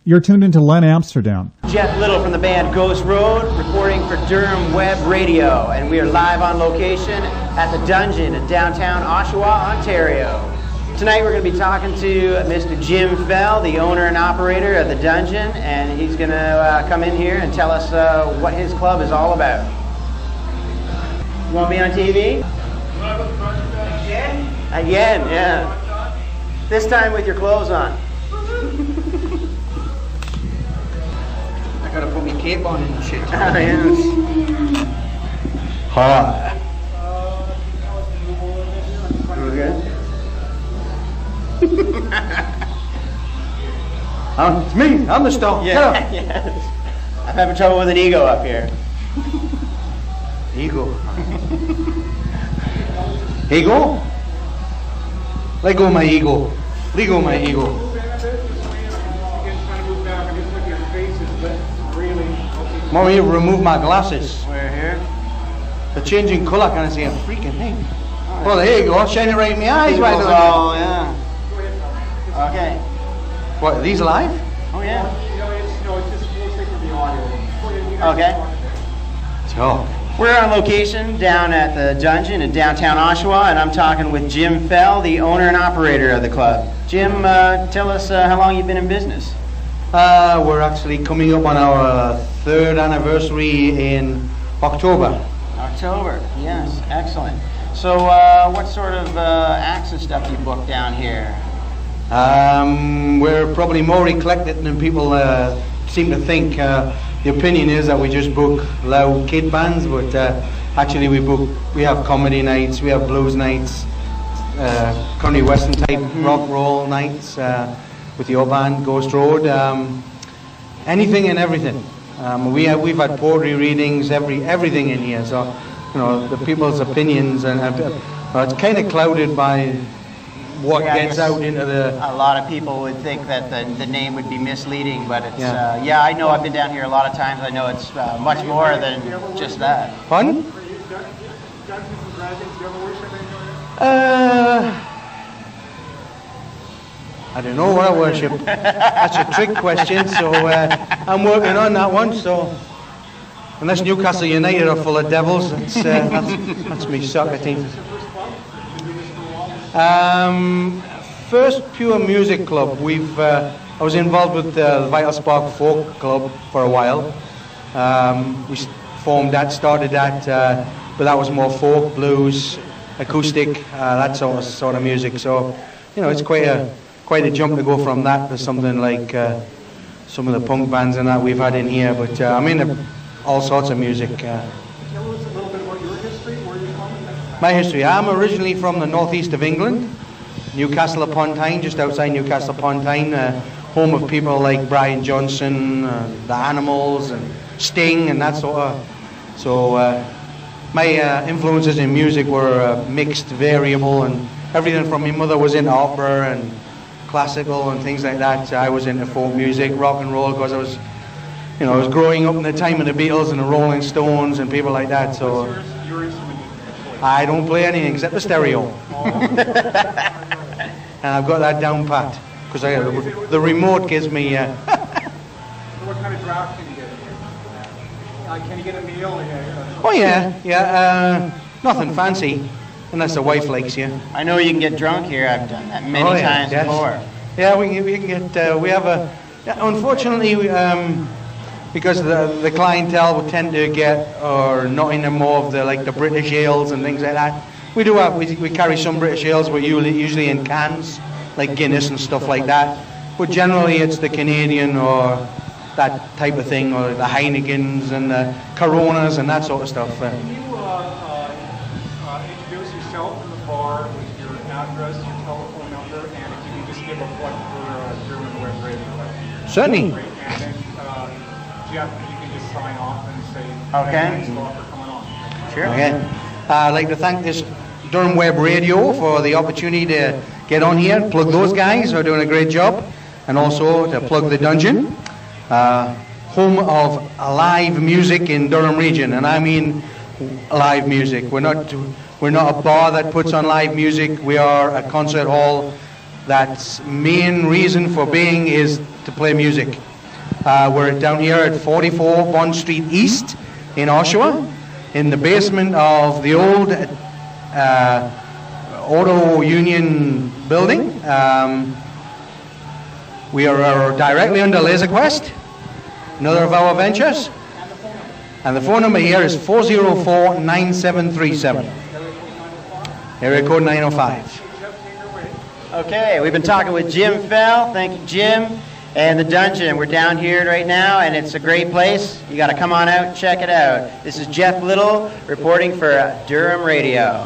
You're tuned into Len Amsterdam. Jeff Little from the band Ghost Road, reporting for Durham Web Radio, and we are live on location at the Dungeon in downtown Oshawa, Ontario. Tonight we're going to be talking to Mr. Jim Fell, the owner and operator of the Dungeon, and he's going to come in here and tell us what his club is all about. You want to be on TV? Again? Again, yeah. This time with your clothes on. I gotta put my cape on and shit. Oh, yes. Hi. It's me. I'm the star. Yeah. Yes. I'm having trouble with an ego up here. Ego. Ego? Let go of my ego. Let go of my ego. Want me to remove my glasses? We're here. They're changing colour. Can I see a freaking thing? Well, there you go. Shine it right in my eyes. Right on. Oh, yeah. Okay. What, are these live? Oh, yeah. No, it's just mostly for the audio. Okay. So, We're on location down at the Dungeon in downtown Oshawa, and I'm talking with Jim Fell, the owner and operator of the club. Jim, tell us how long you've been in business. we're actually coming up on our 3rd anniversary in October. October, yes, excellent. So what sort of acts and stuff do you book down here? We're probably more eclectic than people seem to think. The opinion is that we just book loud kid bands, but actually we have comedy nights, we have blues nights, country western type rock roll nights with your band Ghost Road, anything and everything. We've had poetry readings, everything in here. So the people's opinions and it's kind of clouded by what gets out into the... A lot of people would think that the name would be misleading, but it's... Yeah, I know. I've been down here a lot of times. I know it's much more than just that. Pardon? I don't know what I worship. That's a trick question, so I'm working on that one, so... Unless Newcastle United are full of devils, that's me soccer team. First pure music club. I was involved with the Vital Spark Folk Club for a while. We formed that, started that, but that was more folk, blues, acoustic, that sort of music. So, it's quite a jump to go from that to something like some of the punk bands and that we've had in here. But all sorts of music. Tell us a little bit about your history, where you're from. My history, I'm originally from the northeast of England, Newcastle upon Tyne, just outside Newcastle upon Tyne, home of people like Brian Johnson, the Animals, and Sting, and that sort of. So my influences in music were mixed, variable, and everything from my mother was into opera and classical and things like that. I was into folk music, rock and roll, because I was growing up in the time of the Beatles and the Rolling Stones and people like that. So Your instrument? I don't play anything except the stereo. And I've got that down pat because the remote gives me. What kind of draft can you get here? Can you get a meal? Oh yeah. Nothing fancy, unless the wife likes you. I know you can get drunk here. I've done that many times before. Yeah, we can get. We have a. Unfortunately, because the clientele would tend to get or not into more of the British ales and things like that. We do have we carry some British ales, but usually in cans, like Guinness and stuff like that. But generally it's the Canadian or that type of thing, or the Heinekens and the Coronas and that sort of stuff. Can you introduce yourself in the bar with your address, your telephone number, and if you can just give a plug for Durham Web Radio? Certainly. And then Jeff, you can just sign off and say Okay. thanks a lot for coming on. Sure. Okay. I'd like to thank this Durham Web Radio for the opportunity to get on here and plug those guys who are doing a great job, and also to plug the Dungeon, home of live music in Durham region, and I mean live music. We're not a bar that puts on live music. We are a concert hall that's main reason for being is to play music. We're down here at 44 Bond Street East in Oshawa, in the basement of the old Auto Union building. We are directly under LaserQuest, another of our ventures. And the phone number here is 404-9737. Area code 905. Okay, we've been talking with Jim Fell. Thank you, Jim. And the Dungeon. We're down here right now, and it's a great place. You got to come on out and check it out. This is Jeff Little reporting for Durham Radio.